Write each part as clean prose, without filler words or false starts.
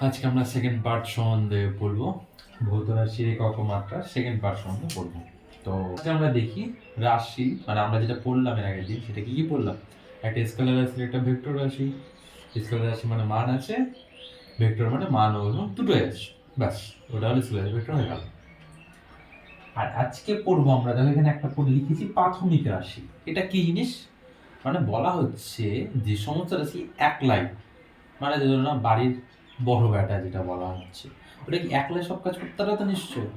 আজকে আমরা second part সম্বন্ধে বলবো, ভৌত রাশির একক ও মাত্রা সেকেন্ড পার্ট সম্বন্ধে বলবো। তো আজকে আমরা দেখি রাশি, মানে আমরা যেটা পড়লাম এর আগের দিন, সেটা কি কি পড়লাম। একটা স্কেলার রাশি, একটা ভেক্টর রাশি। স্কেলার রাশি মানে মান আছে, ভেক্টর মানে মান ও দুটোই আছে, ব্যাস ওটা হলো স্কেলার ভেক্টর হয়ে গেল। আর আজকে পড়বো আমরা, দেখো এখানে একটা পড়ে লিখেছি প্রাথমিক রাশি। এটা কি জিনিস? মানে বলা হচ্ছে যে সমস্ত রাশি এক লাইন, মানে ধরো না বাড়ির বড় বেটা যেটা বলা হচ্ছে, ওটা কি একলাই সব কাজ করতে পারে? তো নিশ্চয়ই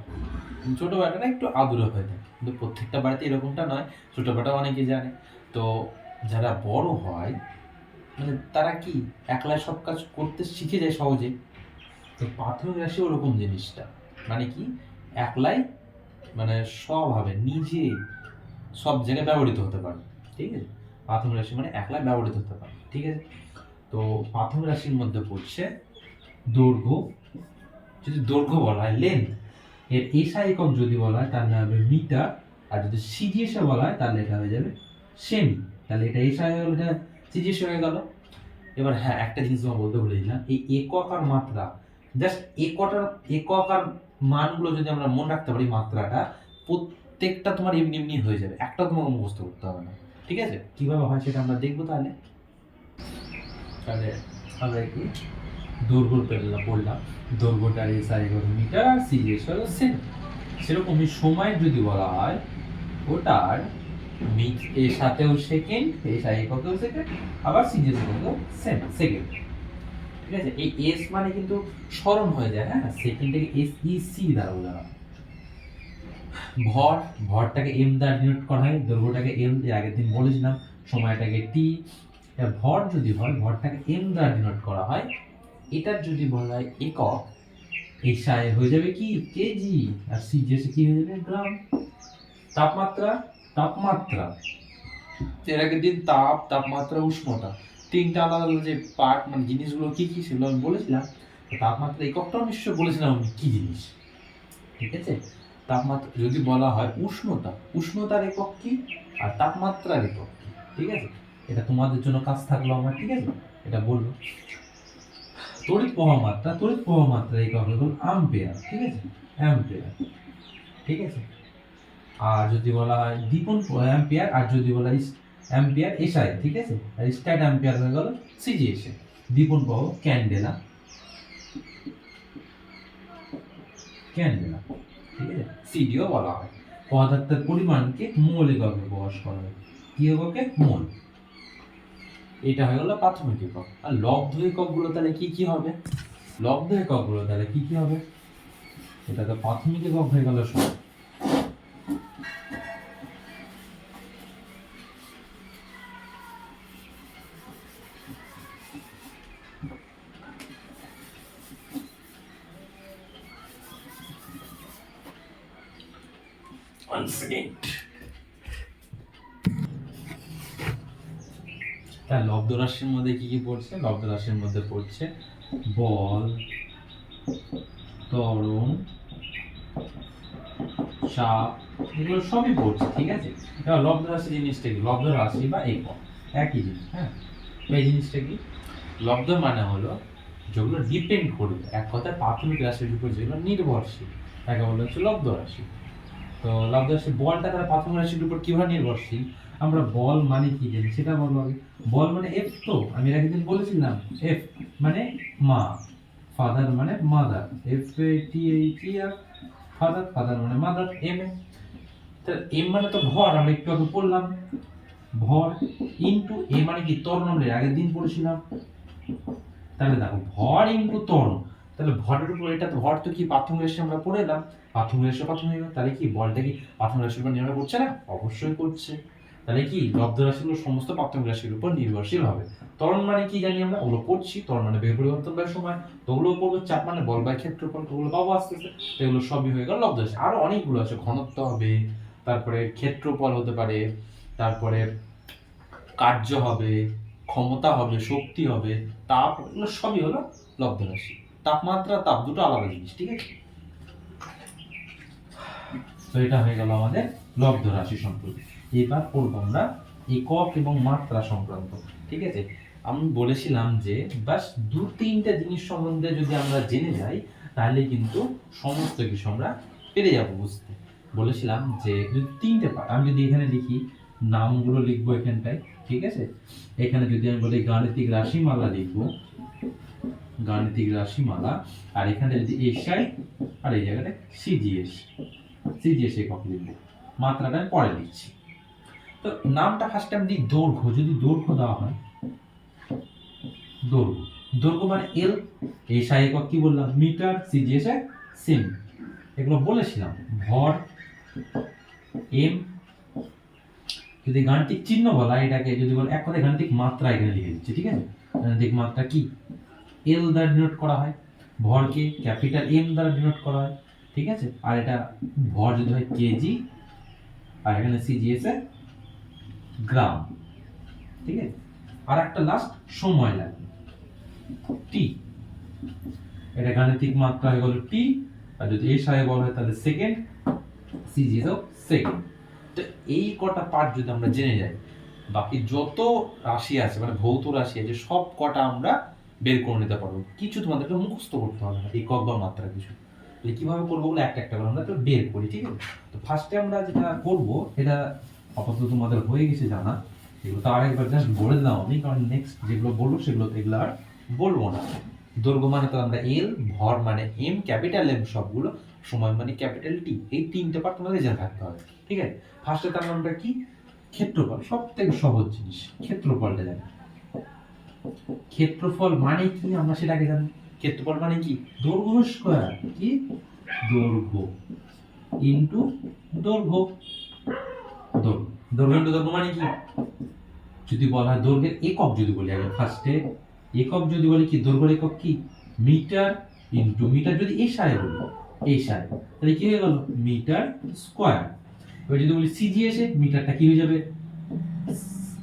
ছোট বেটাটা একটু আদুরে হয়ে থাকে, কিন্তু প্রত্যেকটা বাড়িতে এরকমটা নয়, ছোট বেটা অনেকে জানে। তো যারা বড় হয় মানে তারা কি একলাই সব কাজ করতে শিখে যায় সহজে। তো প্রাথমিক রাশি ওরকম জিনিসটা, মানে কি একলাই মানে স্বভাবে নিজে সব জায়গায় ব্যবহৃত হতে পারে, ঠিক আছে। প্রাথমিক রাশি মানে একলাই ব্যবহৃত হতে পারে, ঠিক আছে। তো প্রাথমিক রাশির মধ্যে পড়ছে দৈর্ঘ্য। যদি দৈর্ঘ্য বলা হয় লেন্থ, এর এসআই একক যদি বলা হয় তাহলে হবে মিটার, আর যদি সিজিএসে বলা হয় তাহলে এটা হয়ে যাবে সেমি। তাহলে এটা এসআই হয়ে গেল, এটা সিজিএস হয়ে গেল। এবার হ্যাঁ, একটা জিনিস তোমার বলতে ভুলেছিলাম, এই একক আর মাত্রা, জাস্ট একক আর মানগুলো যদি আমরা মনে রাখতে পারি, মাত্রাটা প্রত্যেকটা তোমার এমনি এমনি হয়ে যাবে, একটা তোমাকে মুখস্থ করতে হবে না, ঠিক আছে। কিভাবে হয় সেটা আমরা দেখবো। তাহলে তাহলে আমরা কি দৈর্ঘ্য বললাম, দৈর্ঘ্যটার এসআই হলো মিটার আর সিজিএস হলো সেমি। সেরকমই সময় যদি বলা হয়, ওটার এর সাথেও সেকেন্ড, এসআই এককেও সেকেন্ড, আবার সিজিএস এককেও সেকেন্ড, ঠিক আছে। এই এস মানে কিন্তু স্মরণ হয়ে যায়, হ্যাঁ, সেকেন্ডটাকে এস ই সি দ্বারা বোঝানো হয়। ভর, ভরটাকে এম দ্বারা ডিনোট করা হয়, দৈর্ঘ্যটাকে এম, এর আগের দিন বলেছিলাম, সময়টাকে টি। ভর যদি হয়, ভরটাকে এম দ্বারা ডিনোট করা হয়। এটার যদি বলা হয় একক, এসআই হয়ে যাবে কি কেজি, আর সিজিএস কি হয়ে যাবে গ্রাম। তাপমাত্রা, তাপমাত্রা এর আগের দিন তাপ, তাপমাত্রা, উষ্ণতা, তিনটা আলাদা আলাদা যে পার্ট, মানে জিনিসগুলো কি কি সেগুলো আমি বলেছিলাম। তাপমাত্রা এককটাও নিশ্চয় বলেছিলাম আমি কি জিনিস, ঠিক আছে। তাপমাত্রা যদি বলা হয় উষ্ণতা, উষ্ণতার একক কি, আর তাপমাত্রার একক কি, ঠিক আছে। এটা তোমাদের জন্য কাজ থাকলো আমার, ঠিক আছে, এটা বলবো। তড়িৎ প্রবাহ মাত্রা, তড়িৎ প্রবাহ মাত্রা একক হলো আম্পিয়ার, ঠিক আছে, অ্যাম্পিয়ার, ঠিক আছে। আর যদি বলা হয় দীপন অ্যাম্পিয়ার, আর যদি বলা হয় অ্যাম্পিয়ার এসআই, ঠিক আছে। আর স্ট্যাট অ্যাম্পিয়ার হয়ে গেল সিজিএস। দীপন প্রবাহ ক্যান্ডেলা, ক্যান্ডেলা, ঠিক আছে, সিডিও বলা হয়। পদার্থের পরিমাণকে মোল এককে প্রকাশ করা হয়, কি এককে? মোল। এটা হয়ে গেল প্রাথমিক একক। আর লব্ধ এককগুলো তাহলে কি কি হবে? লব্ধ এককগুলো তাহলে কি কি হবে? এটা তো প্রাথমিক একক হয়ে গেল সব। One second. তার লব্ধ রাশির মধ্যে কি কি পড়ছে? লব্ধ রাশির মধ্যে পড়ছে বল, ত্বরণ, চাপ, এগুলো সবই পড়ছে, ঠিক আছে। এবার লব্ধ রাশি জিনিসটা কি? লব্ধ রাশি বা একক একই জিনিস, হ্যাঁ। এই জিনিসটা কি? লব্ধ মানে হলো যেগুলো ডিপেন্ড করবে, এক কথায় প্রাথমিক রাশির উপর যেগুলো নির্ভরশীল, তাকে বলা হচ্ছে লব্ধ রাশি। তো লব্ধ রাশি বলটা তারা প্রাথমিক রাশির উপর কিভাবে নির্ভরশীল? আমরা বল মানে কি জানি সেটা বলবো আগে। বল মানে এফ, তো আমি এর আগের দিন বলেছিলাম এফ মানে মা, ফাদার মানে mother, F A T H E R, father, father মানে মাদার, এম এ। তাহলে এম মানে তো ভর, আমরা একটু আগে পড়লাম ভর, ইনটু এ মানে কি ত্বরণ, আমরা এর আগের দিন পড়েছিলাম। তাহলে দেখো ভর ইনটু ত্বরণ, তাহলে ভরের উপর, এটা তো ভর তো কি প্রাথমিক রাশি আমরা পড়ে এলাম, প্রাথমিক রাশি প্রাথমিক, তাহলে কি বলটা কি প্রাথমিক রাশির উপর নির্ভর করছে না? অবশ্যই করছে। তাহলে কি লব্ধ রাশিগুলো সমস্ত প্রাথমিক রাশির উপর নির্ভরশীল হবে। ত্বরণ মানে কি জানি আমরা, ওগুলো পড়ছি, ত্বরণ মানে বেগ পরিবর্তন বা সময়, তো ওগুলো পড়বো। চাপ মানে বল বা ক্ষেত্রফল, ওগুলো পাবো আস্তে আস্তে। তো এগুলো সবই হয়ে গেল লব্ধ রাশি। আরো অনেকগুলো আছে, ঘনত্ব হবে, তারপরে ক্ষেত্রফল হতে পারে, তারপরে কার্য হবে, ক্ষমতা হবে, শক্তি হবে, তাপ, এগুলো সবই হলো লব্ধ রাশি। তাপমাত্রা, তাপ দুটো আলাদা জিনিস, ঠিক আছে। তো এটা হয়ে গেল আমাদের লব্ধ রাশি সম্পর্কে। এবার পড়বো আমরা একক এবং মাত্রা সংক্রান্ত, ঠিক আছে। আমি বলেছিলাম যে বাস 2-3টা জিনিস সম্বন্ধে যদি আমরা জেনে যাই তাহলে কিন্তু সমস্ত কিছু আমরা পেরে যাবো বুঝতে। বলেছিলাম যে যদি 3টে পার্ট, আমি যদি এখানে লিখি নামগুলো লিখবো এখানটায়, ঠিক আছে। এখানে যদি আমি বলি গাণিতিক রাশিমালা লিখবো, গাণিতিক রাশিমালা, আর এখানে যদি এসআই আর এই জায়গাটা সিজিএস, সিজিএস একক লিখবো, মাত্রাটা আমি পরে লিখছি। তো নামটা ফার্স্ট টাইম দিই দৈর্ঘ্য, যদি দৈর্ঘ্য দেওয়া হয়, দৈর্ঘ্য, দৈর্ঘ্য মানে এল, এসআই একক কি বললাম মিটার, সিজিএস এ সেম, এগুলো বলেছিলাম। ভর এম, যদি গাণিতিক চিহ্ন বলা এটাকে যদি বল এক কথায় গাণিতিক মাত্রা এখানে লিখে দিচ্ছি, ঠিক আছে। গাণিতিক মাত্রা কি এল দ্বারা ডিনোট করা হয়, ভরকে ক্যাপিটাল এম দ্বারা ডিনোট করা হয়, ঠিক আছে। আর এটা ভর যদি হয় কেজি, আর এখানে সিজিএস এ গ্রাম, ঠিক আছে। আর একটা লাস্ট সময় লাগবে টি, এটা গাণিতিক মাত্রা হয়ে গেল টি, আর যদি এসআই বলা হয় তাহলে সেকেন্ড, সিজিএস ও সেকেন্ড। তো এই কটা পার্ট যদি আমরা জেনে যাই, বাকি যত রাশি আছে মানে ভৌত রাশি আছে সব কটা আমরা বের করে নিতে পারবো। কিছু তোমাদেরকে মুখস্থ করতে হবে না, একক বা মাত্রা কিছু। তাহলে কিভাবে করবো বলে একটা একটা করে আমরা তো বের করি, ঠিক আছে। তো ফার্স্টে আমরা যেটা করবো, এটা আপাতত তোমাদের হয়ে গেছে জানা, এগুলো তো আরেকবার জাস্ট বলে দিলাম আমি, কারণ নেক্সট যেগুলো বলবো সেগুলো এগুলো আর বলবো না। দৈর্ঘ্য মানে তো আমরা এল, ভর মানে এম, ক্যাপিটাল এম সবগুলো, সময় মানে ক্যাপিটাল টি, এই 3টে পার্ট তোমাদের জেনে থাকতে হবে, ঠিক আছে। ফার্স্টে তার নামটা কি, ক্ষেত্রফল, সব থেকে সহজ জিনিস ক্ষেত্রফলটা জানি। ক্ষেত্রফল মানে কি আমরা সেটাকে জানি। ক্ষেত্রফল মানে কি দৈর্ঘ্য স্কয়ার, কি দৈর্ঘ্য ইনটু দৈর্ঘ্য, দৈর্ঘ্য ইনটু দৈর্ঘ্য মানে কি, যদি বলা হয় দৈর্ঘ্যের একক, যদি বলি আগে ফার্স্টে একক যদি বলি কি দৈর্ঘ্যের একক কি মিটার ইনটু মিটার, যদি এসআই বলি এসআই তাহলে কি হয়ে গেল মিটার স্কয়ার। এবার যদি বলি সিজিএস এ মিটারটা কি হয়ে যাবে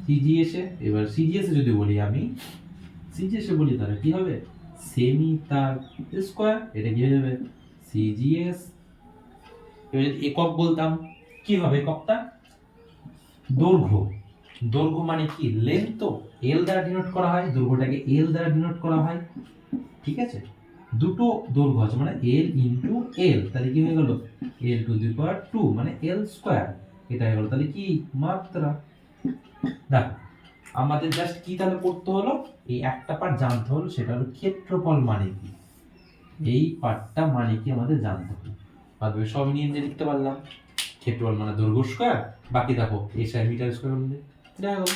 সিজিএস এ, এবার সিজিএস এ যদি বলি আমি সিজিএস এ বলি তাহলে কি হবে সেমি তার স্কয়ার, এটা কি হয়ে যাবে সিজিএস। এবার যদি একক বলতাম কি হবে এককটা দৈর্ঘ্য, দৈর্ঘ্য মানে কি লেন্থ, তো এল দ্বারা ডিনোট করা হয়, দৈর্ঘ্যটাকে এল দ্বারা ডিনোট করা হয়, ঠিক আছে। দুটো দৈর্ঘ্য আছে মানে এল ইনটু এল, তাহলে কি হয়ে গেল এল টু দি পাওয়ার 2 মানে এল স্কয়ার, এটা হয়ে গেল তাহলে কি মাত্রা। দেখো আমাদের জাস্ট কি তাহলে করতে হলো, এই একটা পার্ট জানতে হলো, সেটা হলো ক্ষেত্রফল মানে কি, এই পার্টটা মানে কি আমাদের জানতে হলো। বাদবে সব নিয়ে যে লিখতে পারলাম, ক্ষেত্রফল মানে দৈর্ঘ্য স্কয়ার, বাকি দেখো এসআই মিটার স্কয়ার বললে এটা হলো।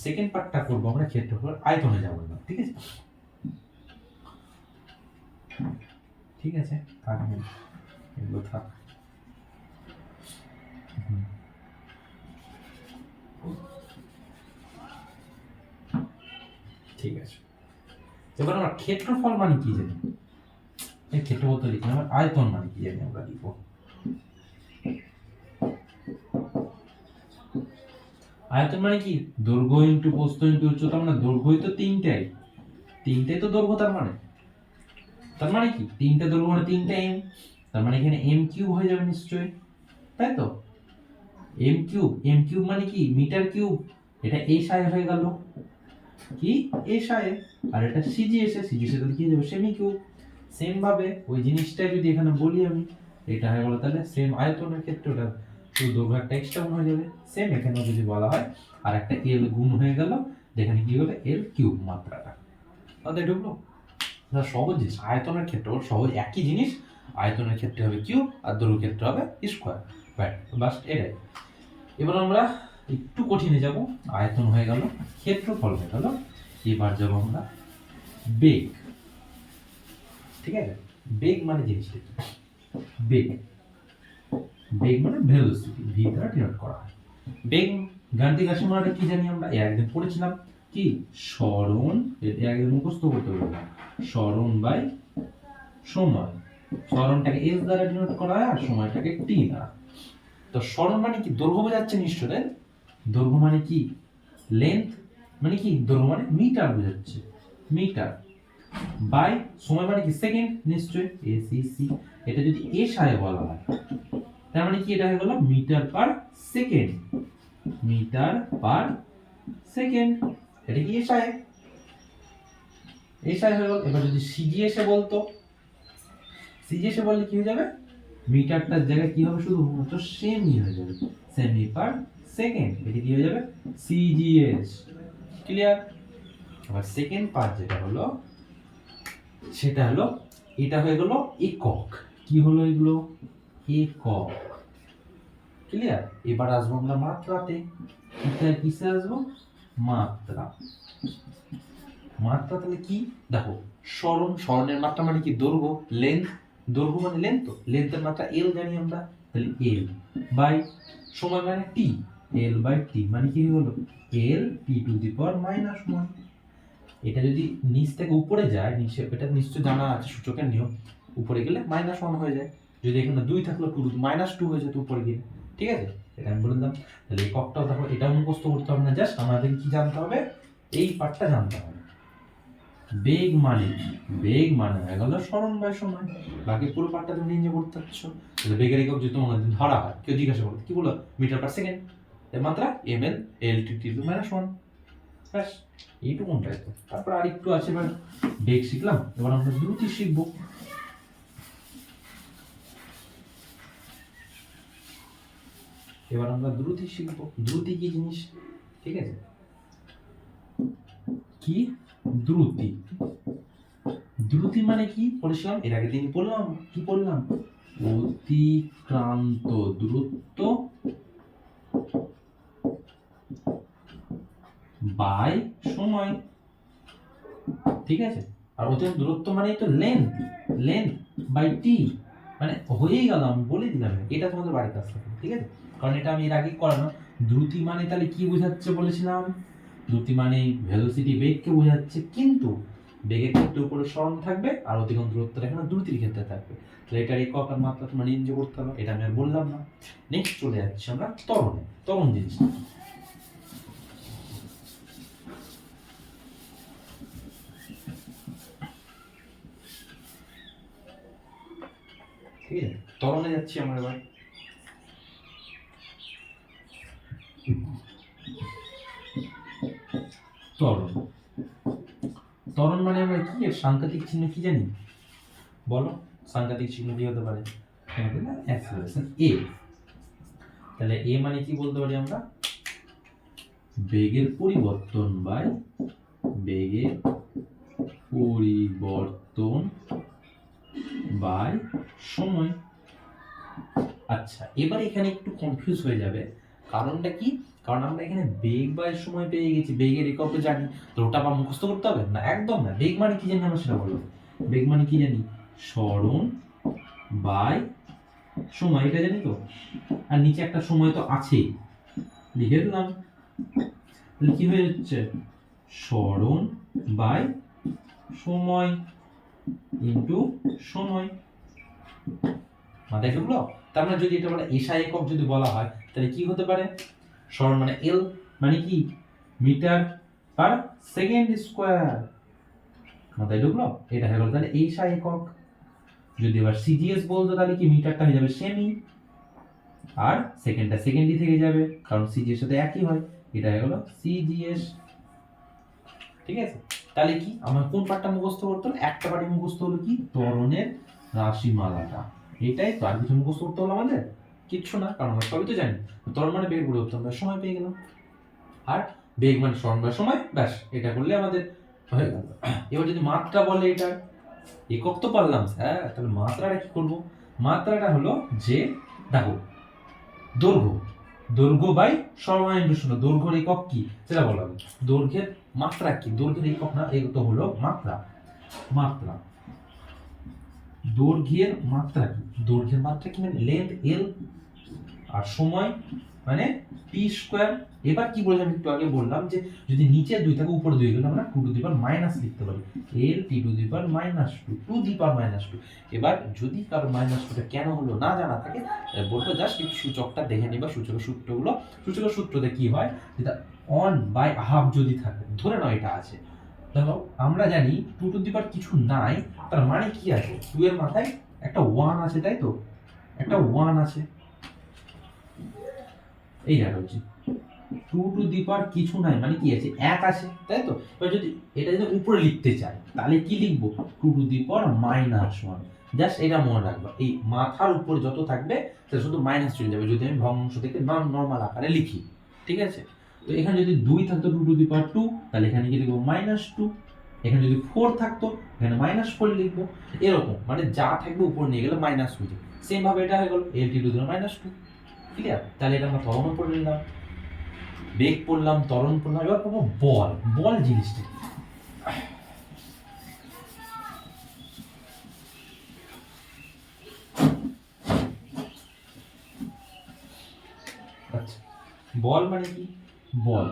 সেকেন্ড পার্টটা করব আমরা ক্ষেত্রফল আয়তনে যাব না, ঠিক আছে। ঠিক আছে থাকবে এগুলো থাক। ঠিক আছে, এবার আমরা ক্ষেত্রফল মানে কি জানি, এই ক্ষেত্রফল তো লিখলাম, আর আয়তন মানে কি জানি আমরা লিখব। আয়তন মানে কি দৈর্ঘ্য ইনটু প্রস্থ ইনটু উচ্চতা, মানে দৈর্ঘ্যই তো তিনটাই, তিনটাই তো দৈর্ঘ্য, তার মানে কি তিনটা দৈর্ঘ্য মানে তিনটা এম, তার মানে এখানে এম কিউব হয়ে যাবে নিশ্চয়ই, তাই তো। এম কিউব, এম কিউব মানে কি মিটার কিউব, এটা এসআই হয়ে গেল কি এসআই, আর এটা সিজিএস এ, সিজিএস এ তাহলে কি হয়ে যাবে সেমি কিউব। সেম ভাবে ওই জিনিসটাই যদি এখানে বলি আমি, এটা হয়ে গেল তাহলে সেম আয়তনের ক্ষেত্রে ওটা শুধু দৈর্ঘ্য একটা এক্সট্রা গুণ হয়ে যাবে, সেম এখানে যদি বলা হয় আর একটা এল গুণ হয়ে গেল, এখানে কি হবে এল কিউব মাত্রাটা, তাহলে ঢুকলো। সহজ জিনিস, আয়তনের ক্ষেত্রে সহজ একই জিনিস, আয়তনের ক্ষেত্রে হবে কিউব আর দৈর্ঘ্যের ক্ষেত্রে হবে স্কয়ার, রাইট বাস এটাই। এবার আমরা একটু কঠিনে যাব, আয়তন হয়ে গেল, ক্ষেত্রফল হয়ে গেল, এবার যাব আমরা বেগ, ঠিক আছে। বেগ মানে জিনিসটা কি, বেগ, বেগ মানে ভেলোসিটি, ভি দ্বারা ডিনোট করা হয়। বেগ গাণিতিক রাশি মানে কি জানি আমরা, একদিন পড়েছিলাম কি সরণ, এটা একদিন মুখস্থ করতে বললাম, সরণ বাই সময়, সরণটাকে এস দ্বারা ডিনোট করা হয় আর সময়টাকে টি দ্বারা। তো সরণ মানে কি দৈর্ঘ্য বোঝাচ্ছে নিশ্চয়, দৈর্ঘ্য মানে কি লেন্থ, মানে কি দৈর্ঘ্য মানে মিটার বোঝাচ্ছে মিটার, বাই সময় মানে কি সেকেন্ড নিশ্চয় এসিসি, এটা যদি এসআই বলা হয় তার মানে কি এটা হয়ে গেল metre per second, metre per second, এটা কি এসআই। এসআই হয়ে গেল। এবার যদি সিজিএস এ বলতো, সিজিএস এ বললে কি হয়ে যাবে, মিটারটার জায়গায় কি হবে, শুধুমাত্র সেমি হয়ে যাবে, সেমি পার সেকেন্ড, এটা কি হয়ে যাবে সিজিএস। ক্লিয়ার? আবার সেকেন্ড পার্ট যেটা হলো সেটা হলো, এটা হয়ে গেল একক। কি হলো এগুলো, একক। ক্লিয়ার? এবার আসবো আমরা মাত্রাতে। কিসে আসবো, মাত্রা। মাত্রা তাহলে কি, দেখো সরণ, সরণের মাত্রা মানে কি, দৈর্ঘ্য, লেন্থ, দৈর্ঘ্য মানে লেন্থ, তো লেন্থের মাত্রা এল জানি আমরা, তাহলে এল বাই সময় মানে টি, এল বাই টি মানে কি হলো এল টি টু দি পাওয়ার -1। এটা যদি নিচ থেকে উপরে যায়, নিচে এটা নিশ্চয় জানা আছে সূচকের নিয়ম, উপরে গেলে -1 হয়ে যায়, যদি এখানে 2 থাকলো -2 হয়ে যেত উপরে গেলে। ঠিক আছে, এটা আমি বলে দিলাম। তাহলে এককটাও দেখো, এটাও মুখস্থ করতে হবে না, জাস্ট আমাদের কি জানতে হবে, এই পার্টটা জানতে হবে। বেগ মানে কি, বেগ মানে হয়ে গেল সরণ বাই সময়, বাকি পুরো পার্টটা তুমি নিজে করতে পারছো। তাহলে বেগের একক যদি তোমার ধরা হয়, কেউ জিজ্ঞাসা করো কি বলো, মিটার পার সেকেন্ড, এর মাত্রা ml l t t -1, ব্যাস এইটুকুনটাই তো। তারপর আর একটু আছে, এবার বেগ শিখলাম, এবার আমরা দ্রুতি শিখবো। এবার আমরা দ্রুতি শিখবো, দ্রুতি কি জিনিস, ঠিক আছে, কি দ্রুতি, দ্রুতি মানে কি পড়েছিলাম এর আগে দিন, বললাম কি বললাম, অতিক্রান্ত দূরত্ব বাই সময়। ঠিক আছে, আর অতিক্রান্ত দূরত্ব মানে তো লেন্থ, লেন্থ বাই টি, মানে হয়েই গেল, আমি বলে দিলাম, এটা তোমাদের বাড়িতে আসতে হবে। ঠিক আছে, কারণ এটা আমি এর আগে করানো। দ্রুতি মানে তাহলে কি বোঝাচ্ছে বলেছিলাম, দ্রুতি মানে ভেলোসিটি, বেগকে বোঝাচ্ছে, কিন্তু বেগের ক্ষেত্রে উপরে সরণ থাকবে আর অতিক্রান্ত দূরত্বটা এখানে দ্রুতির ক্ষেত্রে থাকবে। তাহলে এটার একক আর মাত্রা তোমরা নিজে করতে হবে, এটা আমি আর বললাম না। নেক্সট চলে যাচ্ছি আমরা ত্বরণে, ত্বরণ জিনিস। ঠিক আছে, ত্বরণে যাচ্ছি আমরা এবার। ত্বরণ, ত্বরণ মানে আমরা কি, এর সাংকেতিক চিহ্ন কি জানি, বলো সাংকেতিক চিহ্ন কি হতে পারে, অ্যাক্সেলারেশন এ। তাহলে এ মানে কি বলতে পারি আমরা, বেগের পরিবর্তন বাই, বেগের পরিবর্তন বাই সময়। আচ্ছা, এবার এখানে একটু কনফিউজ হয়ে যাবে, কারণটা কি, কারণ আমরা এখানে বেগ বাই সময় পেয়ে গেছি, বেগের একক জানি, তো ওটা আবার মুখস্থ করতে হবে না, একদম না। বেগ মানে কি জানি আমরা সেটা বলবো, বেগ মানে কি জানি, সরণ বাই সময়, এটা জানি তো, আর নিচে একটা সময় তো আছেই, লিখে দিলাম। তাহলে কি হয়ে যাচ্ছে, সরণ বাই সময় ইনটু সময়। মাথায় ঢুকলো? তার মানে যদি এটা বলে এসআই একক যদি বলা হয়, তাহলে কি হতে পারে, সরণ মানে এল মানে কি, মিটার পার সেকেন্ড স্কয়ার। মাথায় ঢুকলো? এটা হয়ে গেল তাহলে এসআই একক। যদি আবার সিজিএস বলতো, তাহলে কি মিটারটা হয়ে যাবে সেমি, আর সেকেন্ডটা সেকেন্ডই থেকে যাবে, কারণ সিজিএস সাথে একই হয়। এটা হয়ে গেল সিজিএস। ঠিক আছে, তাহলে কি আমার কোন পার্টটা মুখস্থ করতে হলো, একটা পার্টি মুখস্থ হলো কি, ত্বরণের রাশিমালাটা। এটাই তো, আর কিছু মুখস্থ করতে হলো আমাদের কিচ্ছু না, কারণ আমরা সবই তো জানি। ত্বরণ মানে বেগ পরিবর্তন আমরা সময় পেয়ে গেলাম, আর বেগ মানে সরণ বা সময়, ব্যাস এটা করলে আমাদের হয়ে গেল। এবার যদি মাত্রা বলে, এটা একক তো পারলাম স্যার, তাহলে মাত্রাটা কি করবো, মাত্রাটা হলো যে, দেখো দৈর্ঘ্য, দৈর্ঘ্য বাই সময় ইনটু শূন্য, দৈর্ঘ্যের একক কি সেটা বলা হবে, দৈর্ঘ্যের মাত্রা কি, দৈর্ঘ্যের একক না, এই তো হলো মাত্রা, মাত্রা, দৈর্ঘ্যের মাত্রা কি, দৈর্ঘ্যের মাত্রা কি মানে লেন্থ এল, আর সময় মানে পি স্কয়ার। এবার কি বললাম, একটু আগে বললাম যে যদি নিচে 2 থাকে উপরে 2 গেলে আমরা 2 টু দি পাওয়ার মাইনাস লিখতে পারি, এল টি two the power -2 two the power -2। এবার যদি কারো -2টা কেন হলো না জানা থাকে, বলবো জাস্ট একটু সূচকটা দেখে নিবা, সূচকের সূত্রগুলো, সূচকের সূত্রতে কি হয়, যেটা 1/2 যদি থাকে, ধরে নাও এটা আছে, দেখো আমরা জানি 2 টু দি পাওয়ার কিছু নাই, তার মানে কি আছে, 2 এর মাথায় একটা 1 আছে, তাই তো, একটা 1 আছে, এই জায়গা হচ্ছে টু টু দি পাওয়ার কিছু নাই মানে কি আছে, এক আছে, তাই তো। এবার যদি এটা যদি উপরে লিখতে চাই তাহলে কি লিখবো, two to the power minus one. Just এটা মনে রাখবা, এই মাথার উপরে যত থাকবে সেটা শুধু মাইনাস চলে যাবে যদি আমি ভগ্নাংশ থেকে নর্মাল আকারে লিখি, ঠিক আছে। তো এখানে যদি 2 থাকতো টু টু দি পাওয়ার 2, তাহলে এখানে কি লিখবো -2। এখানে যদি 4 থাকতো এখানে -4 লিখবো। এরকম মানে যা থাকবে উপর নিয়ে গেলে মাইনাস হয়ে যাবে। সেম ভাবে এটা হয়ে গেল lt টু দি -2। ক্লিয়ার? তাহলে এটা আমরা ত্বরণ পড়ে নিলাম, বেগ পড়লাম, ত্বরণ পড়লাম। এবার পড়বো বল। বল জিনিসটা কি? আচ্ছা, বল মানে কি? বল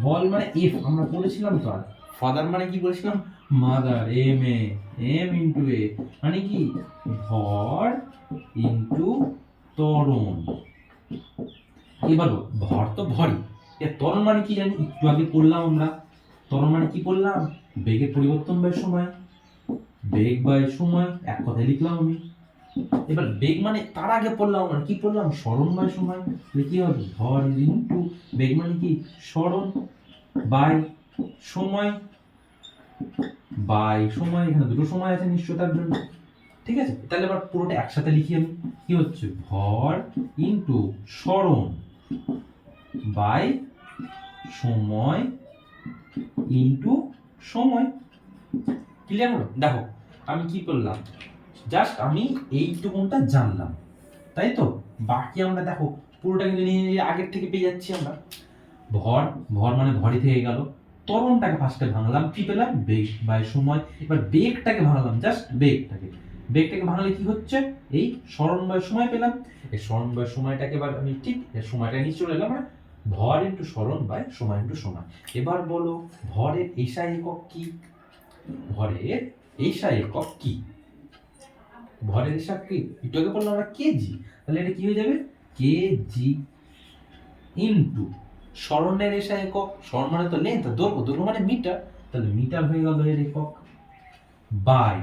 বল মানে এফ আমরা পড়েছিলাম তো। আর ফাদার মানে কি বলেছিলাম, মাদার, এম ইন্টু এ মানে কি ভর ইন্টু ত্বরণ। এবার ভর তো ভরই, এর ত্বরণ মানে কি জানি, একটু আগে পড়লাম আমরা। ত্বরণ মানে কি পড়লাম, বেগের পরিবর্তন বাই সময়। বেগ বাই সময় এক কথায় লিখলাম আমি। এবার বেগ মানে তার আগে পড়লাম আমরা কি পড়লাম, সরণ বাই সময়। কি হবে, ভর ইন্টু বেগ মানে কি সরণ বাই সময়। বাই সময়, এখানে দুটো সময় আছে নিশ্চয়তার জন্য, ঠিক আছে। তাহলে এবার পুরোটা একসাথে লিখি আমি, কি হচ্ছে ভর ইন্টু সরণ বাই সময় ইন্টু সময়। ক্লিয়ার হলো? দেখো আমি কি করলাম, জাস্ট আমি এইটুকুনটা জানলাম, তাই তো। বাকি আমরা দেখো পুরোটা কিন্তু নিয়ে আগের থেকে পেয়ে যাচ্ছি আমরা। ভর, ভর মানে ভরই থেকে গেল। ত্বরণটাকে ফার্স্টে ভাঙলাম, কি পেলাম, বেগ বাই সময়। এবার বেগটাকে ভাঙলাম, জাস্ট বেগটাকে ভাঙলে কি হচ্ছে, এই সরণ বাই সময় পেলাম। এই সরণ বাই সময়টাকে এবার আমি ঠিক এর সময়টা নিয়ে চলে এলাম, মানে ভর ইন্টু সরণ বাই সময় ইন্টু সময়। এবার বলো ভরের এসআই একক কি? ভরের এসআই একক কি? ভরের এসআই কি? একটু আগে বললাম আমরা কেজি, তাহলে এটা কি হয়ে যাবে, কেজি ইন্টু সরণের এসআই একক। সরণ মানে তো লেন্থ, দৈর্ঘ্য, দৈর্ঘ্য মানে মিটার, তাহলে মিটার হয়ে গেল এর একক। বাই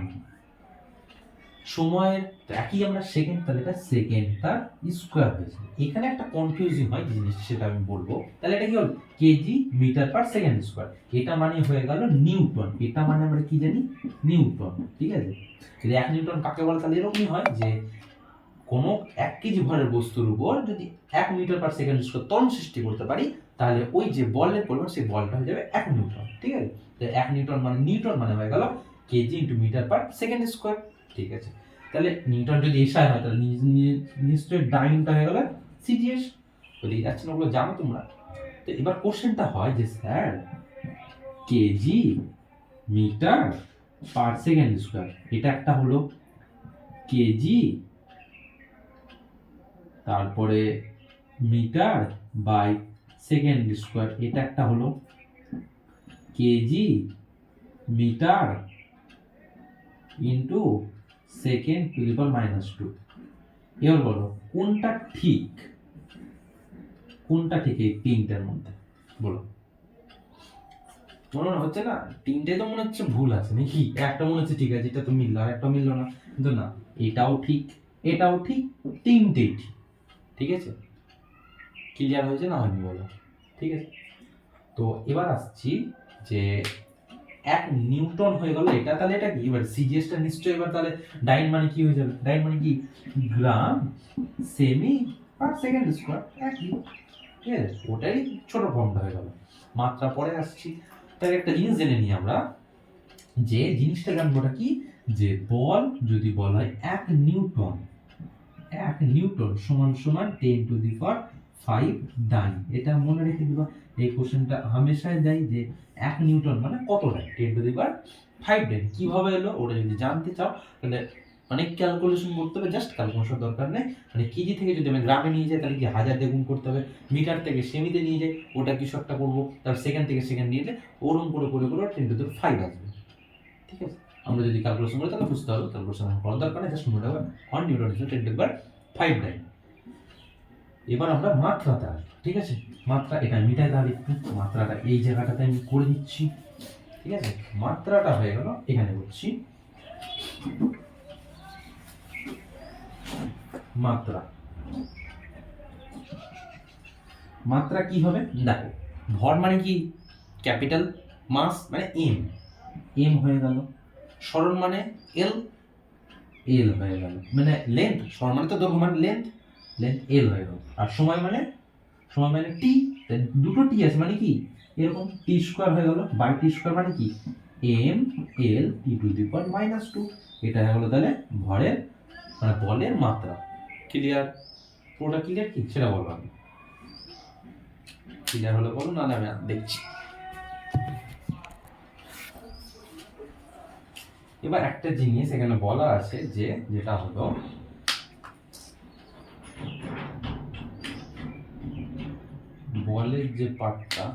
সময়ের একই আমরা সেকেন্ড, তাহলে এটা সেকেন্ড তার স্কোয়ার হয়েছে। এখানে একটা কনফিউজিং হয় যে জিনিসটা, সেটা আমি বলবো। তাহলে এটা কি হলো, KG metre per second square. এটা মানে হয়ে গেল নিউটন। এটা মানে আমরা কি জানি, নিউটন, ঠিক আছে। যদি 1 নিউটন কাকে বলে, তাহলে এরকমই হয় যে কোনো 1 কেজি ভরের বস্তুর উপর যদি 1 মিটার পার সেকেন্ড স্কোয়ার ত্বরণ সৃষ্টি করতে পারি, তাহলে ওই যে বলের পরিমাণ, সেই বলটা হয়ে যাবে 1 নিউটন, ঠিক আছে। তো 1 নিউটন মানে হয়ে গেল kg into metre per second square, ঠিক আছে। তাহলে নিউটন যদি এসআই হয় তাহলে নিশ্চয়ই ডাইনটা হয়ে গেল সিজিএস। বলি যাচ্ছে না, ওগুলো জানো তোমরা। তো এবার কোশ্চেনটা হয় যে sir kg metre per second square, এটা একটা হলো কেজি, তারপরে মিটার বাই সেকেন্ড স্কোয়ার, এটা একটা হলো KG metre into second to the power -2। এবার বলো কোনটা ঠিক, কোনটা ঠিক এই তিনটার মধ্যে, বলো। মনে হচ্ছে না তিনটে তো মনে হচ্ছে ভুল আছে নাকি, একটা মনে হচ্ছে ঠিক আছে, এটা তো মিললো, আর একটা মিললো না। কিন্তু না, এটাও ঠিক, এটাও ঠিক, তিনটেই ঠিক, ঠিক আছে। ক্লিয়ার হয়েছে না হয়নি বলো, ঠিক আছে। তো এবার আসছি যে 1 নিউটন হয়ে গেল এটা, তাহলে এটা কি, এবার সিজিএসটা নিশ্চয়ই এবার তাহলে ডাইন মানে কি হয়ে যাবে, ডাইন মানে কি গ্রাম সেমি পার সেকেন্ড স্কোয়ার, একই, ঠিক আছে। ওটাই ছোট ফর্মটা হয়ে গেল। মাত্রা পরে আসছি। তাহলে একটা জিনিস জেনে নিই আমরা, যে জিনিসটা জানবোটা কি, যে বল যদি বলা হয় 1 নিউটন, 1 নিউটন সমান সমান 10 টু দি পাওয়ার 5 ডাইন। এটা মনে রেখে দিবা, এই কোশ্চেনটা হামেশাই দেয় যে 1 নিউটন মানে কত ডাইন, 10 টু দি পাওয়ার 5 ডাইন। কিভাবে এলো ওটা যদি জানতে চাও তাহলে অনেক ক্যালকুলেশন করতে হবে, জাস্ট ক্যালকুলেশন দরকার নেই। মানে কেজি থেকে যদি আমি গ্রামে নিয়ে যাই তাহলে কি 1000 দিয়ে গুণ করতে হবে, মিটার থেকে সেমিতে নিয়ে যাই ওটা কিছু একটা করবো, তার সেকেন্ড থেকে সেকেন্ড নিয়ে এলে ওরকম করে করে করে 10 টু দি পাওয়ার 5 আসবে, ঠিক আছে। আমরা যদি ক্যালকুলেশন করি তাহলে বুঝতে হবে, ক্যালকুলেশন করার দরকার নেই, জাস্ট মনে রাখবে 1 নিউটন ইজ 10 টু দি পাওয়ার 5 ডাইন। এবার আমরা মাত্রাটা, ঠিক আছে, মাত্রা এটা মিটায় দাঁড়ি, মাত্রাটা এই জায়গাটাতে আমি করে দিচ্ছি, ঠিক আছে। মাত্রাটা হয়ে গেল, এখানে বলছি মাত্রা, মাত্রা কি হবে দেখো, ভর মানে কি ক্যাপিটাল, মাস মানে এম, এম হয়ে গেল, সরণ মানে এল, এল হয়ে গেল, মানে লেন্থ, সরণ মানে তো দৈর্ঘ্য মানে লেন্থ, লেন্থ এল হয়ে গেল, আর সময় মানে টি, দুটো টি আছে মানে কি এরকম টি স্কোয়ার হয়ে গেল, বাই টি স্কোয়ার মানে কি M L T two the power -2, এটা হয়ে গেল তাহলে ভরের মানে বলের মাত্রা। ক্লিয়ার? পুরোটা ক্লিয়ার কি সেটা বলবো আমি, ক্লিয়ার হলে বলো, নাহলে আমি দেখছি। এবার একটা জিনিস এখানে বলা আছে যে যেটা হলো বলের যে পার্টটা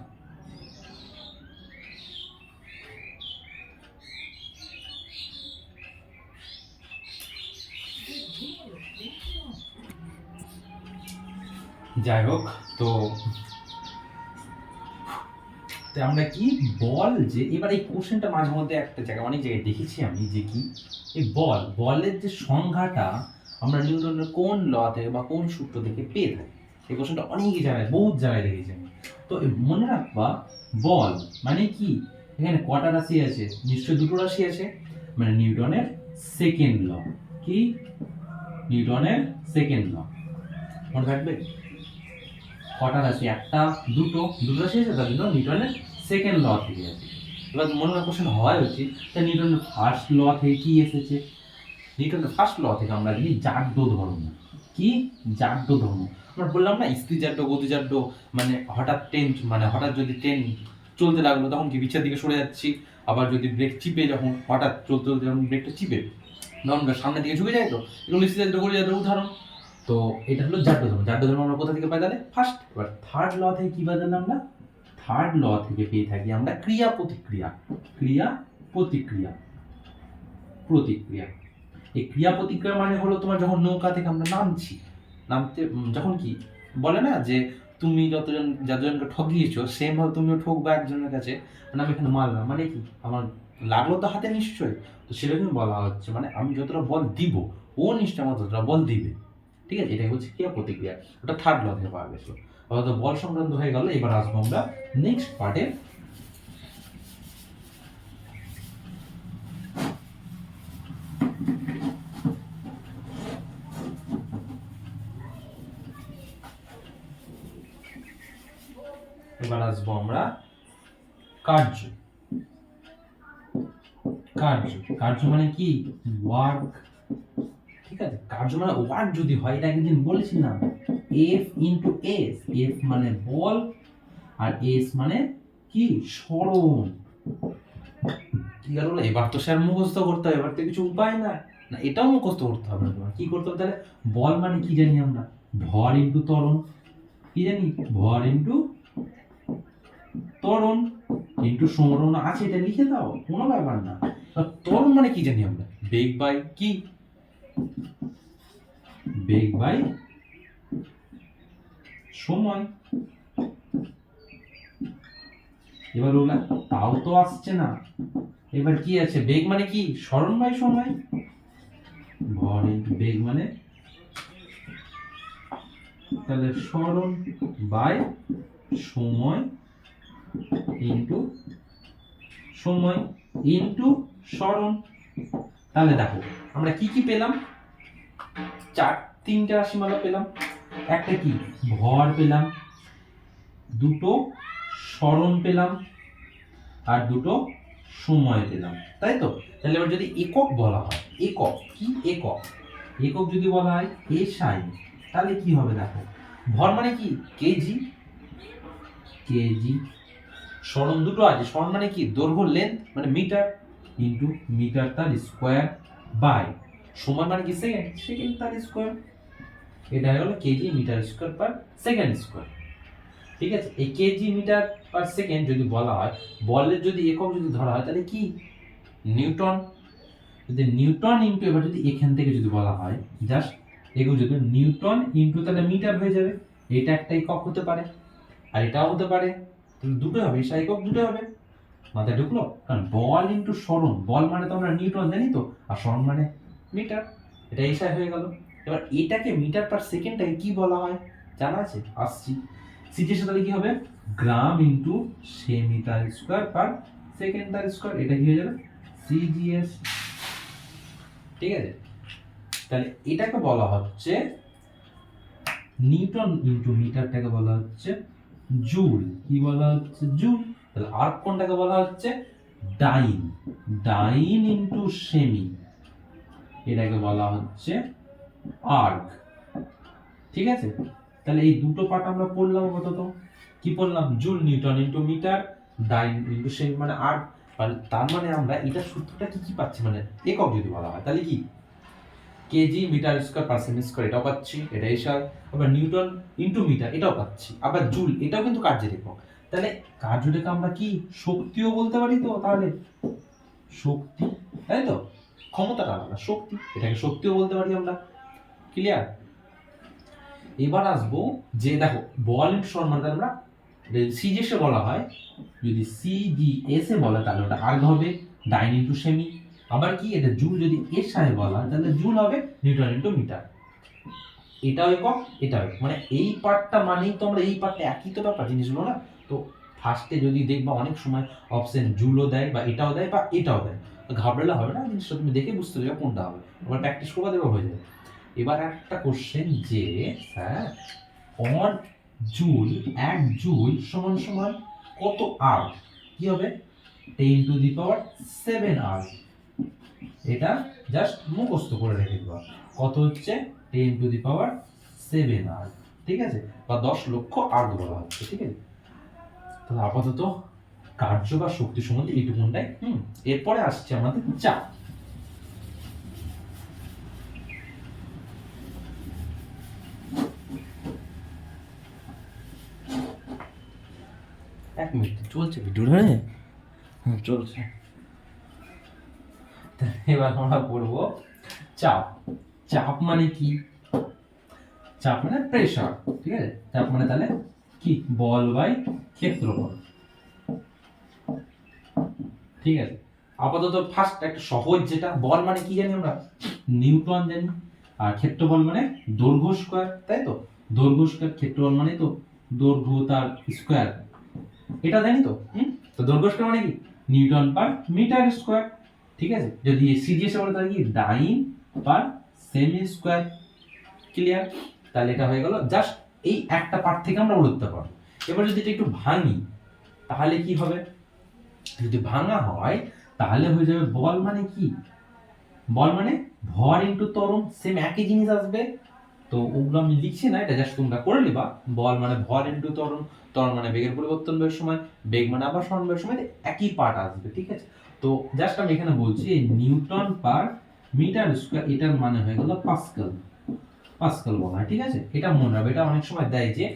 যাই হোক, তো আমরা কি বল যে এবার এই কোশ্চেনটা মাঝে মধ্যে একটা জায়গায় অনেক জায়গায় দেখেছি আমি যে কি এই বলের যে সংজ্ঞাটা আমরা নিউটনের কোন ল থেকে বা কোন সূত্র থেকে পেয়ে থাকি, এই কোশ্চেনটা অনেক জায়গায় বহুত জায়গায় দেখেছি আমি। তো মনে রাখবা বল মানে কি, এখানে কটা রাশি আছে, নিশ্চয়ই দুটো রাশি আছে, মানে নিউটনের সেকেন্ড ল, কি নিউটনের সেকেন্ড ল মনে থাকবে, কটা রাশি একটা দুটো রাশি আছে, তার জন্য নিউটনের সেকেন্ড ল থেকে আছে। এবার মনে হয় কোশ্চেন হয় উচিত তা নিউটনের ফার্স্ট ল থেকে কি এসেছে, নিউটনের ফার্স্ট ল থেকে আমরা জানি জাড্য ধর্ম, কি জাড্য ধর্ম, আমরা বললাম না স্থিতিজাড্য গতিজাড্য, মানে হঠাৎ ট্রেন মানে হঠাৎ যদি ট্রেন চলতে লাগলো তখন কি পিছের দিকে সরে যাচ্ছি, আবার যদি ব্রেক চিপে যখন হঠাৎ চলতে চলতে যখন ব্রেকটা চিপে তখন সামনের দিকে ঝুঁকে যায়, তো এগুলো স্থিতিজাড্য গতিজাড্য উদাহরণ। তো এটা হলো জাড্য ধর্ম, জাড্য ধর্ম আমরা কোথা থেকে পাই তাহলে ফার্স্ট। এবার থার্ড ল থেকে কি পাই তাহলে আমরা থার্ড ল থেকে পেয়ে থাকি আমরা ক্রিয়া প্রতিক্রিয়া, ক্রিয়া প্রতিক্রিয়া, প্রতিক্রিয়া। এই ক্রিয়া প্রতিক্রিয়া মানে হলো তোমার যখন নৌকা থেকে আমরা নামছি, নামতে যখন কি বলে না যে তুমি যতজনকে ঠকিয়েছো সেম ভাবে তুমিও ঠকবা একজনের কাছে, মানে আমি এখানে মারলাম মানে কি আমার লাগলো তো হাতে নিশ্চয়ই, তো সেরকমই বলা হচ্ছে মানে আমি যতটা বল দিব ও নিশ্চয় আমার ততটা বল দিবে, ঠিক আছে, এটাই হচ্ছে ক্রিয়া প্রতিক্রিয়া, ওটা থার্ড ল থেকে পাওয়া গেছিল। অর্থাৎ বল সংক্রান্ত হয়ে গেল, এবার আসবো আমরা নেক্সট পার্টে। এবার আসবো আমরা কার্য, কার্য, কার্য মানে কি ওয়ার্ক, ঠিক আছে, কার্য মানে ওয়ার্ক যদি হয়, এটা একদিন বলেছিলাম এফ ইনটু এস, এফ মানে বল আর এস মানে কি সরণ, কি গেল, এবার তো স্যার মুখস্থ করতে হবে, এবার তো কিছু উপায় না, না এটাও মুখস্থ করতে হবে না তোমার, কি করতে হবে তাহলে, বল মানে কি জানি আমরা ভর ইনটু ত্বরণ, কি জানি ভর ইনটু ত্বরণ ইনটু সমরণ আছে, এটা লিখে দাও কোনো ব্যাপার না। ত্বরণ মানে কি জানি আমরা বেগ বাই কি, বেগ বাই সময়। এবার ওগুলা তাও তো আসছে না, এবার কি আছে বেগ মানে কি সরণ বাই সময়, ভর ইনটু বেগ মানে তাহলে সরণ বাই সময় ইনটু সময় ইনটু সরণ। তাহলে দেখো আমরা কি কি পেলাম, তিনটা রাশিমালা পেলাম, একটা কি ভর পেলাম, দুটো সরণ পেলাম আর দুটো সময় পেলাম, তাই তো। তাহলে এবার যদি একক বলা হয়, একক কি একক, একক যদি বলা হয় এসআই, তাহলে কি হবে দেখো, ভর মানে কি কেজি, কেজি, সরণ দুটো আছে, সরণ মানে কি দৈর্ঘ্য লেন্থ মানে মিটার ইনটু মিটার তার স্কয়ার বাই সময় মানে কি সেকেন্ড, সেকেন্ড তার স্কয়ার, এটা হলো KG metre square per second square, ঠিক আছে। এই কেজি মিটার পার সেকেন্ড যদি বলা হয়, বলের যদি একক যদি ধরা হয় তাহলে কি নিউটন, যদি নিউটন ইনটু এবার যদি এখান থেকে যদি বলা হয় জাস্ট এগুলো যদি নিউটন ইনটু তাহলে মিটার হয়ে যাবে, এটা একটা একক হতে পারে আর এটাও হতে পারে, তাহলে দুটো হবে, এসা একক দুটো হবে, মাথায় ঢুকলো, কারণ বল ইনটু সরণ, বল মানে তো আমরা নিউটন জানি তো, আর সরণ মানে মিটার, এটা এসআই হয়ে গেল। এবার এটাকে মিটার পার সেকেন্ডটাকে কি বলা হয় জানা আছে, আসছি, সিজিএস তাহলে কি হবে, গ্রাম ইনটু সেমিটার স্কয়ার পার সেকেন্ডার স্কয়ার, এটা কি হয়ে যাবে সিজিএস। ঠিক আছে, তাহলে এটাকে বলা হচ্ছে নিউটন ইনটু মিটারটাকে বলা হচ্ছে জুল, কি বলা হচ্ছে জুল। তাহলে আর কোনটাকে বলা হচ্ছে ডাইন, ডাইন ইনটু সেমি, এটাকে বলা হচ্ছে আর্ক। ঠিক আছে, তাহলে এই দুটো পার্ট আমরা পড়লাম আপাতত। কি পড়লাম, জুল নিউটন ইনটু মিটার, ডাইন ইনটু সেমি মানে আর্ক। তার মানে আমরা এটা সূত্রটা কি কি পাচ্ছি, মানে একক যদি বলা হয় তাহলে কি kg metre square per cm square এটাও পাচ্ছি, এটা এসব। আবার নিউটন ইনটু মিটার এটাও পাচ্ছি, আবার জুল এটাও কিন্তু কার্যের একক। তাহলে কার্যটাকে আমরা কি শক্তিও বলতে পারি, তো তাহলে শক্তি, তাই তো, ক্ষমতাটা আলাদা শক্তি, এটাকে শক্তিও বলতে পারি আমরা। ক্লিয়ার। এবার আসবো যে দেখো বল ইনটু সমান আমরা সিজিএস এ বলা হয়, যদি সিজিএস এ বলা তাহলে ওটা আর্গ হবে, ডাইন ইনটু সেমি। আবার কি এটা জুল যদি এসআই বলা হয় তাহলে জুল হবে নিউটন ইনটু মিটার। এটাও একক এটাও একক, মানে এই পার্টটা মানেই তো আমরা এই পার্টটা একই তো ব্যাপার জিনিসগুলো না। তো ফার্স্টে যদি দেখবা অনেক সময় অপশন জুলও দেয় বা এটাও দেয় বা এটাও দেয়, ঘাবড়ালে হবে না, জিনিসটা তুমি দেখে বুঝতে পারবে কোনটা হবে, এবার প্র্যাকটিস করবা দেবে হয়ে যাবে। এবার একটা কোশ্চেন যে স্যার অন জুল, এক জুল সমান সমান কত আর, কি হবে 10⁻⁷ আর। এটা জাস্ট মুখস্থ করে রেখে দেওয়া, কত হচ্ছে 10⁻⁷ আর। ঠিক আছে, বা 10 লক্ষ আর বলা হচ্ছে। ঠিক আছে, তাহলে আপাতত কার্য বা শক্তি সম্বন্ধে এইটুকুনটাই। এরপরে আসছে আমাদের চাপ। এক মিনিট চলছে ভিডিওটা, চলছে। এবার আমরা পড়বো চাপ। চাপ মানে কি, চাপ মানে প্রেসার। ঠিক আছে, চাপ মানে তাহলে কি বল বাই ক্ষেত্রফল। ঠিক আছে, আপাতত ফার্স্ট একটা সহজ, যেটা বল মানে কি জানি আমরা নিউটন জানি, আর ক্ষেত্রফল মানে দৈর্ঘ্য স্কয়ার, তাই তো, দৈর্ঘ্য স্কয়ার, ক্ষেত্রফল মানে তো দৈর্ঘ্য তার স্কয়ার, এটা জানি তো। তো দৈর্ঘ্য স্কয়ার মানে কি নিউটন পার মিটার স্কয়ার। ঠিক আছে, যদি সিজিএস বলে তাহলে কি ডাইন পার সেমি স্কয়ার। ক্লিয়ার, তাহলে এটা হয়ে গেল জাস্ট এই একটা পার্ট থেকে আমরা উড়তে পারবো। এবার যদি এটা একটু ভাঙি তাহলে কি হবে, যদি ভাঙা হয় তাহলে হয়ে যাবে বল মানে কি, বল মানে ভর ইনটু ত্বরণ, সেম একই জিনিস আসবে। তো ওগুলো আমি লিখছি না, এটা জাস্ট তোমরা করে নিবা। বল মানে ভর ইনটু ত্বরণ, ত্বরণ মানে বেগের পরিবর্তন বের সময়, বেগ মানে আবার সরণ বের সময়, একই পার্ট আসবে। ঠিক আছে, তো জাস্ট আমি এখানে বলছি নিউটন পার মিটার স্কয়ার, এটার মানে হয়ে গেল পাস্কাল, পাস্কাল বলা হয়। ঠিক আছে, এটা মনে রাখবে, এটা অনেক সময় দেয় যে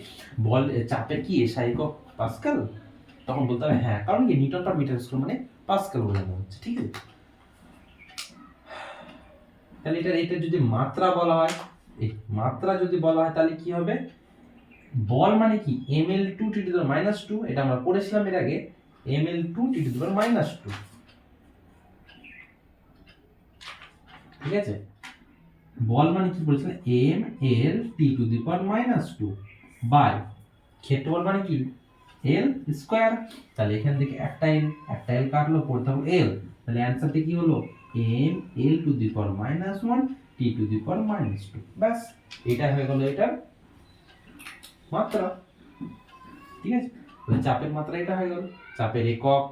বল চাপের কি এসআই একক পাস্কাল, তখন বলতে হবে হ্যাঁ, কারণ কি নিউটন পার মিটার স্কয়ার মানে পাস্কাল বোঝানো হচ্ছে। ঠিক আছে, তাহলে এটা যদি মাত্রা বলা হয়, এই মাত্রা যদি বলা হয় তাহলে কি হবে, বল মানে কি ml2 × 2, এটা আমরা পড়েছিলাম এর আগে, ml2 × 2। ঠিক আছে, বল মানে কি বলেছিলাম ml(t⁻²) বাই ক্ষেত্রফল মানে কি l স্কয়ার। তাহলে এখান থেকে একটা l কাটলো, পড়তে হবে l, তাহলে অ্যানসারটা কি হলো ml(1) t⁻²। ব্যাস, এটা হয়ে গেল এটার মাত্রা। ঠিক আছে, তাহলে চাপের মাত্রা এটা হয়ে গেল, চাপের একক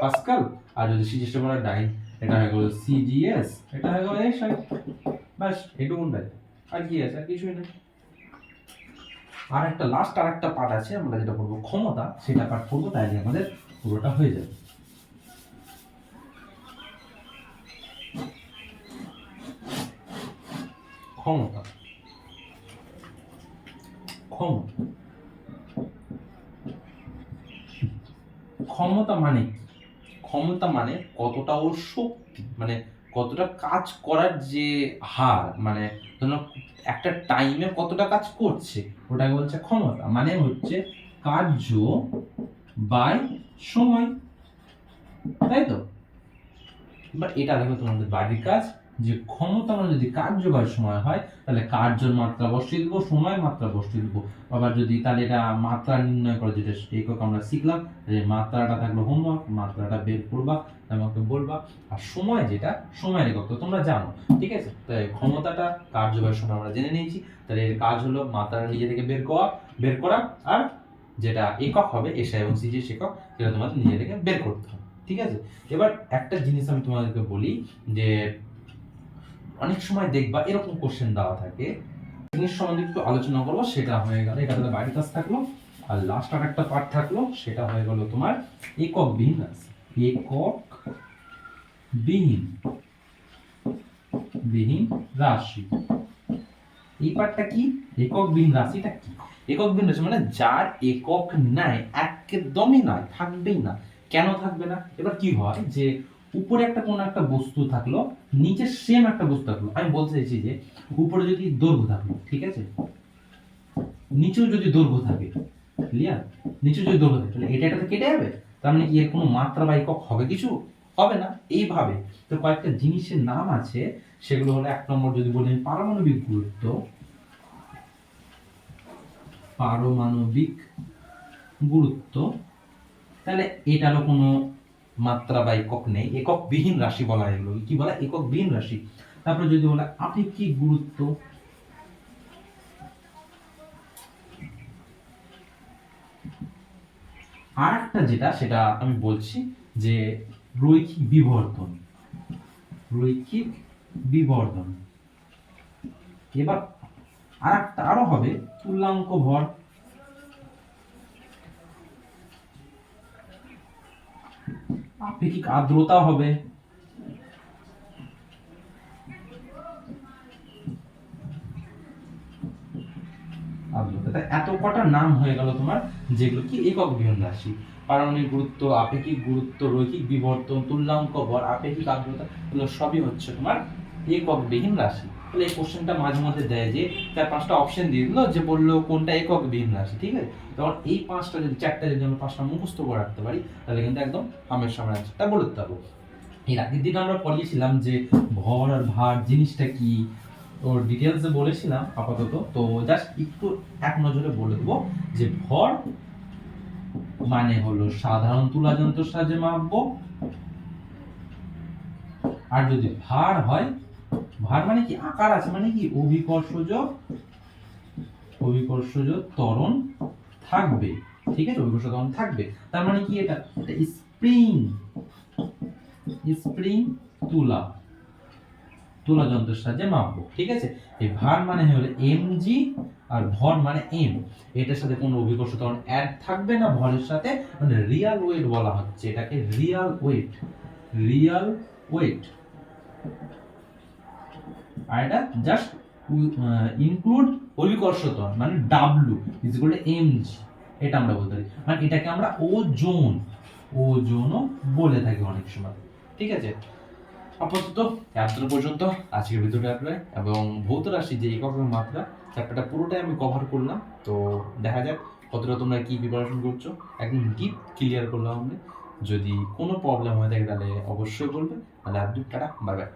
পাস্কাল, আর যদি সিজিএস বলা ডাইন এটা হয়ে গেল সিজিএস, এটা হয়ে গেল এসআই। ব্যাস এটুকুনটাই, আর কি আছে, আর কিছুই নেই। আর একটা লাস্ট আর একটা পার্ট আছে, আমরা যেটা করবো ক্ষমতা, সেটা পার্ট করবো, তাইলে আমাদের পুরোটা হয়ে যাবে। ক্ষমতা, ক্ষমতা, ক্ষমতা মানে কি, ক্ষমতা মানে কতটা ওর শক্তি, মানে কতটা কাজ করার যে হার, মানে ধরো একটা টাইমে কতটা কাজ করছে, ওটাকে বলছে ক্ষমতা। মানে হচ্ছে কার্য বাই সময়, তাই তো। এবার এটা দেখো তোমাদের বাড়ির কাজ, যে ক্ষমতা মানে যদি কার্য বাই সময় হয় তাহলে কার্যের মাত্রা বসিয়ে দেবো, সময় মাত্রা বসিয়ে দেবো। আবার যদি তাহলে এটা মাত্রা নির্ণয় করে যেটা একক আমরা শিখলাম, যে মাত্রাটা থাকলো হোমওয়ার্ক, মাত্রাটা বের করবা আমাকে বলবা। আর সময় যেটা সময়ের একক তো তোমরা জানো, ঠিক আছে। তাই ক্ষমতাটা কার্য বাই সময় আমরা জেনে নিয়েছি, তাহলে এর কাজ হলো মাত্রাটা নিজে থেকে বের করা, আর যেটা একক হবে এসআই এবং সিজিএস একক সেটা তোমাদের নিজে থেকে বের করতে হবে, ঠিক আছে। এবার একটা জিনিস আমি তোমাদেরকে বলি, যে অনেক সময় দেখবা এরকম কোশ্চেন দেওয়া থাকে, জিনিস সম্বন্ধে একটু আলোচনা করবো, সেটা হয়ে গেল এটা তাহলে বাড়ির কাজ থাকলো। আর লাস্ট আর একটা পার্ট থাকলো, সেটা হয়ে গেল তোমার একক বিহীন রাশি। একক বিহীন রাশি, এই পার্টটা কি? একক বিহীন রাশিটা কি? একক বিহীন রাশি মানে যার একক নাই, একদমই নাই, থাকবেই না। কেন থাকবে না? এবার কি হয় যে উপরে একটা কোনো একটা বস্তু থাকলো, নিচে সেম একটা বস্তু থাকলো। আমি বলতে চাইছি যে উপরে যদি দৈর্ঘ্য থাকলো, ঠিক আছে, নিচেও যদি দৈর্ঘ্য থাকে, ক্লিয়ার, নিচেও যদি দৈর্ঘ্য থাকে, তাহলে এটা কেটে যাবে। তার মানে কি এর কোনো মাত্রা বা একক হবে? কিছু হবে না। এইভাবে তো কয়েকটা জিনিসের নাম আছে, সেগুলো হলো, এক নম্বর যদি বলি পারমাণবিক গুরুত্ব, পারমাণবিক গুরুত্ব, তাহলে এটারও কোনো মাত্রা বা একক নেই, একক বিহীন রাশি বলা হয় এগুলো। কি বলা? একক বিহীন রাশি। তারপরে যদি বলা আপেক্ষিক গুরুত্ব, আর একটা যেটা সেটা আমি বলছি যে রৈখিক বিবর্তন, রৈখিক বিবর্তন। এবার আর একটা আরো হবে তুল্যাঙ্ক ভর, আপেক্ষিক আর্দ্রতা হবে, আর্দ্রতা। এত কটা নাম হয়ে গেল তোমার, যেগুলো কি একক বিহীন রাশি। পারমাণবিক গুরুত্ব, আপেক্ষিক গুরুত্ব, রৈখিক বিবর্তন, তুল্যাঙ্ক ভর, আপেক্ষিক আর্দ্রতা, এগুলো সবই হচ্ছে তোমার একক বিহীন রাশি। তাহলে এই কোশ্চেনটা মাঝে মধ্যে দেয় যে 4-5টা অপশন দিয়ে দিল, যে বললো কোনটা একক বিহীন রাশি, ঠিক আছে। তখন এই 5টা যদি 4টা যদি আমরা 5টা মুখস্থ করে রাখতে পারি, তাহলে কিন্তু একদম আমের সামনে অ্যান্সারটা বলে দিতে পারবো। এর আগের দিন আমরা পড়িয়েছিলাম যে ভর আর ভার জিনিসটা কি, ওর ডিটেলসে বলেছিলাম আপাতত। তো জাস্ট একটু এক নজরে বলে দেবো যে ভর মানে হলো সাধারণ তুলা যন্ত্রের সাহায্যে মাপবো, আর যদি ভার হয়, ভার মানে কি আকার আছে, মানে কি অভিকর্ষজ ত্বরণ থাকবে, ঠিক আছে, অভিকর্ষজ ত্বরণ থাকবে। তার মানে কি এটা স্প্রিং তুলা যন্ত্রের সাহায্যে মাপবো, ঠিক আছে। এই ভার মানে হলো mg আর ভর মানে m, এটার সাথে কোনো অভিকর্ষ ত্বরণ অ্যাড থাকবে না ভরের সাথে, মানে রিয়াল ওয়েট বলা হচ্ছে এটাকে, রিয়াল ওয়েট। আর এটা জাস্ট ইনক্লুড অভিকর্ষ ত্বরণ, মানে w is equal to mg, এটা আমরা বলতে পারি। মানে এটাকে আমরা ওজনও বলে থাকি অনেক সময়, ঠিক আছে। আপাতত এতটা পর্যন্ত আজকের ভিডিওটা আসবে, এবং ভৌত রাশি যে একক মাত্রা চ্যাপ্টারটা পুরোটাই আমি কভার করলাম। তো দেখা যাক কতটা তোমরা কি প্রিপারেশন করছো, একদম ডিপ ক্লিয়ার করলাম আমি। যদি কোনো প্রবলেম হয়ে থাকে তাহলে অবশ্যই বলবে, তাহলে আর টাটা, বাই বাই।